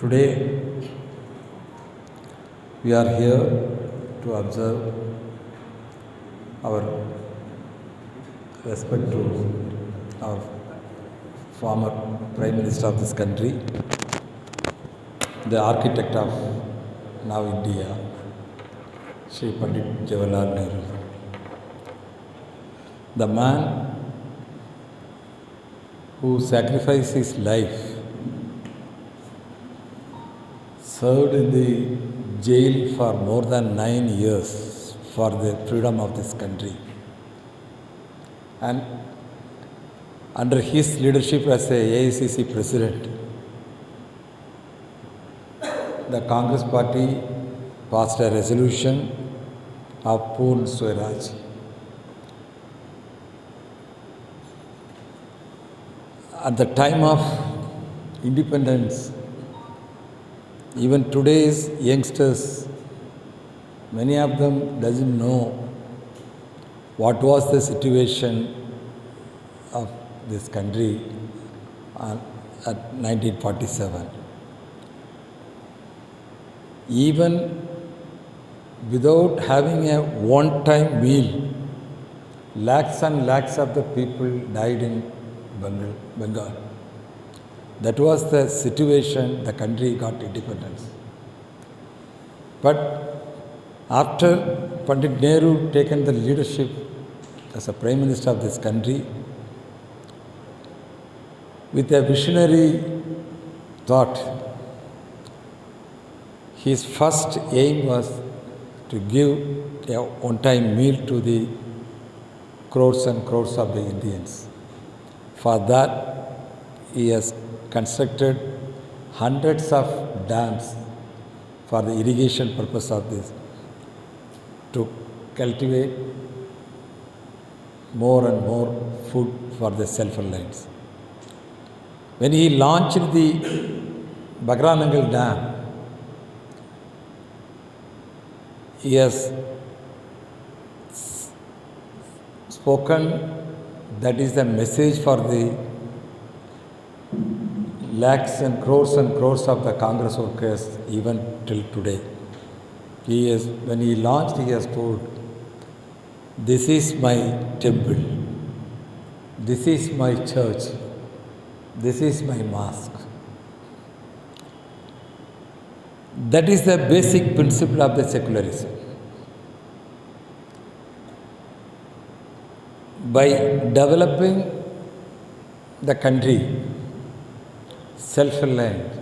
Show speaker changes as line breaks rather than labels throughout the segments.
Today, we are here to observe our respect to our former Prime Minister of this country, the architect of now India, Shri Pandit Jawaharlal Nehru. The man who sacrificed his life, served in the jail for more than 9 years for the freedom of this country. And under his leadership as a AICC president, the Congress party passed a resolution of Poorn Swaraj. At the time of independence, even today's youngsters, many of them doesn't know what was the situation of this country at 1947. Even without having a one-time meal, lakhs and lakhs of the people died in Bengal. That was the situation the country got independence. But after Pandit Nehru taken the leadership as a Prime Minister of this country, with a visionary thought, his first aim was to give a one-time meal to the crores and crores of the Indians. For that, he has constructed hundreds of dams for the irrigation purpose of this, to cultivate more and more food for the self-reliance. When he launched the Bagranangal Dam, he has spoken that is the message for the lakhs and crores of the Congress workers even till today. When he launched, he has told, "This is my temple, this is my church, this is my mosque." That is the basic principle of the secularism. By developing the country, self-reliant,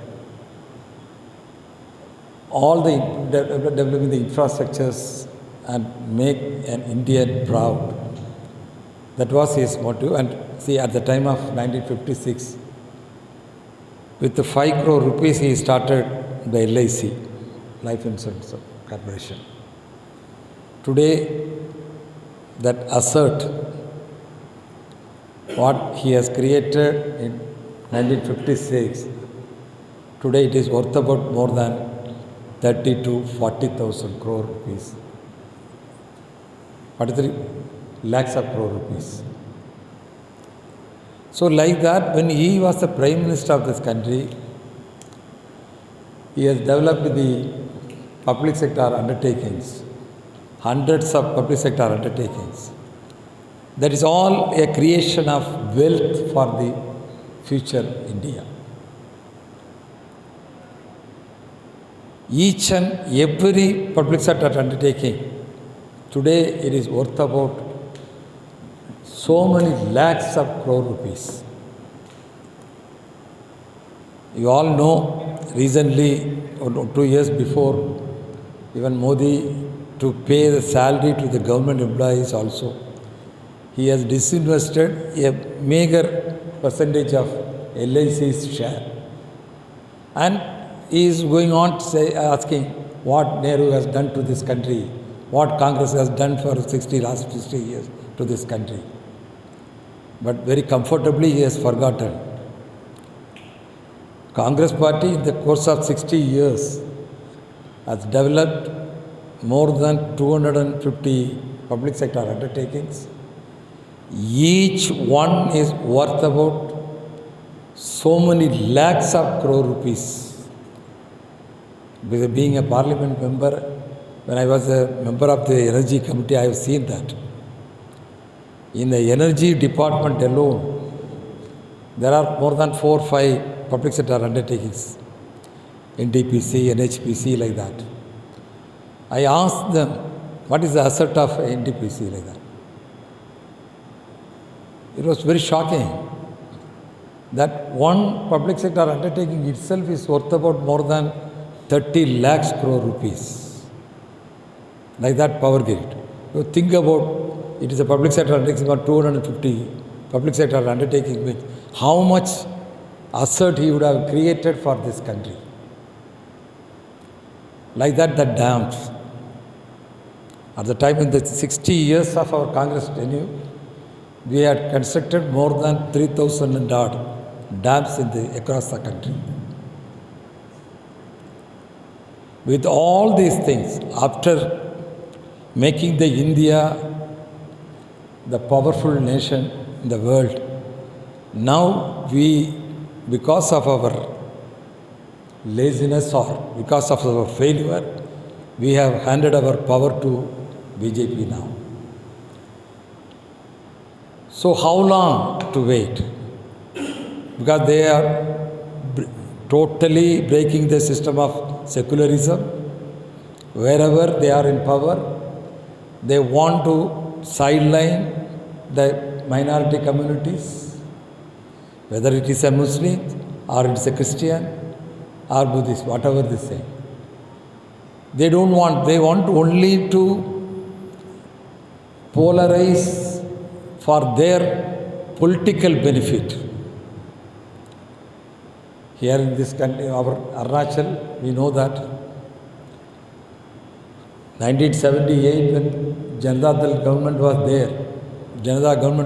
developing the infrastructures and make an Indian proud. That was his motto. And see, at the time of 1956, with the 5 crore rupees, he started the LIC, Life Insurance Corporation. Today, that asset, what he has created in 1956, today it is worth about more than 30 to 40,000 crore rupees. 43 lakhs of crore rupees. So like that, when he was the Prime Minister of this country, he has developed the public sector undertakings, hundreds of public sector undertakings. That is all a creation of wealth for the future India. Each and every public sector undertaking, today it is worth about so many lakhs of crore rupees. You all know, recently, or 2 years before, even Modi, to pay the salary to the government employees also, he has disinvested a meager percentage of LIC's share. And he is going on asking what Nehru has done to this country, what Congress has done for last 60 years to this country. But very comfortably he has forgotten. Congress party in the course of 60 years has developed more than 250 public sector undertakings. Each one is worth about so many lakhs of crore rupees. Being a parliament member, when I was a member of the energy committee, I have seen that. In the energy department alone, there are more than 4 or 5 public sector undertakings, NTPC, NHPC, like that. I asked them, what is the asset of NTPC, like that? It was very shocking that one public sector undertaking itself is worth about more than 30 lakhs crore rupees. Like that power grid. You think about, it is a public sector undertaking, about 250 public sector undertaking, which how much asset he would have created for this country. Like that, the dams. At the time, in the 60 years of our Congress tenure, we had constructed more than 3,000 and odd dams across the country. With all these things, after making the India the powerful nation in the world, now we, because of our laziness or because of our failure, we have handed our power to BJP now. So how long to wait? Because they are totally breaking the system of secularism. Wherever they are in power, they want to sideline the minority communities, whether it is a Muslim or it is a Christian or Buddhist, whatever they say. They want only to polarize for their political benefit. Here in this country, our Arunachal, we know that 1978 when Janata Dal government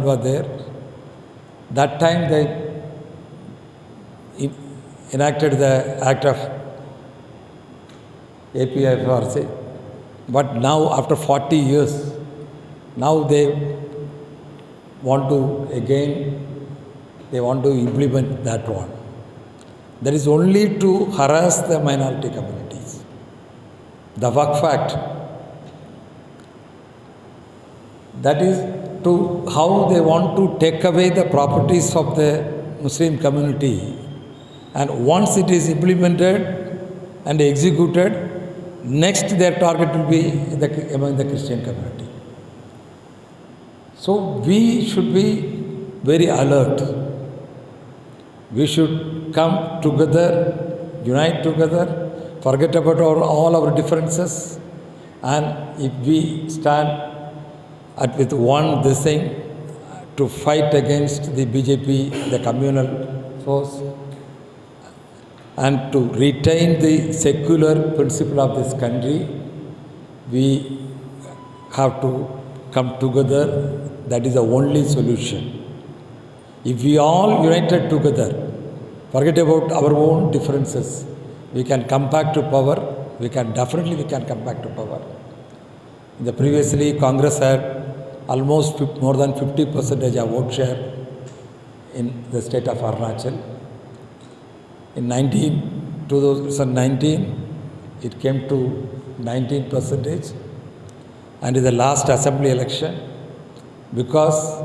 was there, that time they enacted the Act of APIFRC. But now, after 40 years, now they want to implement that one. That is only to harass the minority communities. The Waqf Act, that is to how they want to take away the properties of the Muslim community, and once it is implemented and executed, next their target will be among the Christian community. So we should be very alert. We should come together, unite together, forget about all our differences, and if we stand with one this thing to fight against the BJP, the communal force, and to retain the secular principle of this country, we have to come together. That is the only solution. If we all united together, forget about our own differences, we can come back to power. We can come back to power. Previously, Congress had almost more than 50% of vote share in the state of Arunachal. In 2019, it came to 19%, and in the last assembly election, because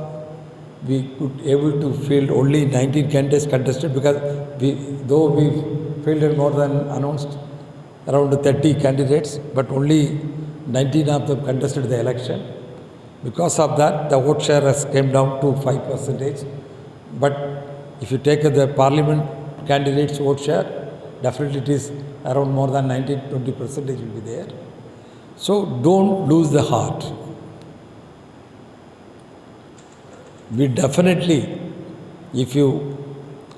we could able to field only 19 candidates contested, because though we fielded more than announced around 30 candidates, but only 19 of them contested the election. Because of that, the vote share has came down to 5%. But if you take the parliament candidates' vote share, definitely it is around more than 19-20% will be there. So don't lose the heart. We definitely, if you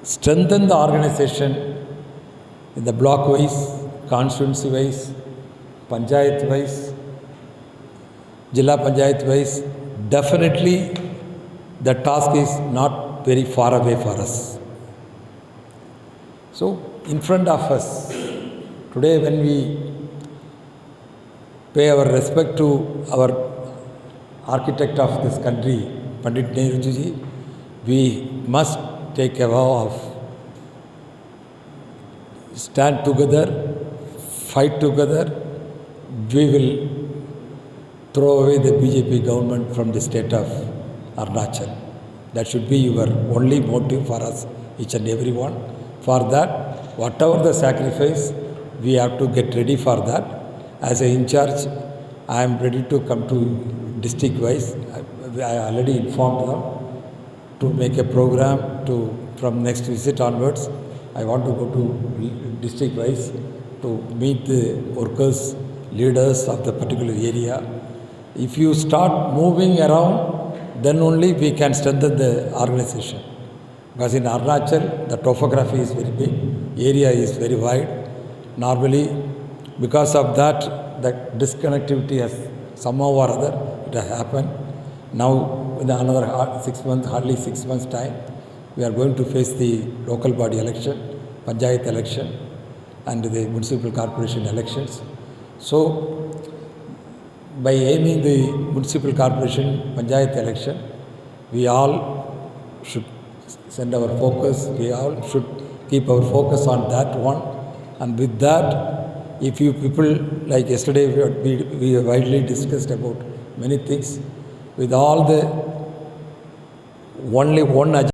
strengthen the organization in the block wise, constituency wise, panchayat wise, Jilla Panchayat wise, definitely the task is not very far away for us. So, in front of us, today when we pay our respect to our architect of this country, Pandit Nehru ji, we must take a vow of stand together, fight together, we will throw away the BJP government from the state of Arunachal. That should be your only motive for us, each and every one. For that, whatever the sacrifice, we have to get ready for that. As an in charge, I am ready to come to district wise. I already informed them to make a program from next visit onwards. I want to go to district wise to meet the workers, leaders of the particular area. If you start moving around, then only we can strengthen the organization. Because in Arunachal, the topography is very big, area is very wide. Normally, because of that, the disconnectivity has somehow or other it has happened. Now, in another 6 months, hardly 6 months' time, we are going to face the local body election, Panchayat election, and the municipal corporation elections. So, by aiming the municipal corporation Panchayat election, we all should send our focus, we all should keep our focus on that one. And with that, if you people, like yesterday we widely discussed about many things, with all the only one agenda.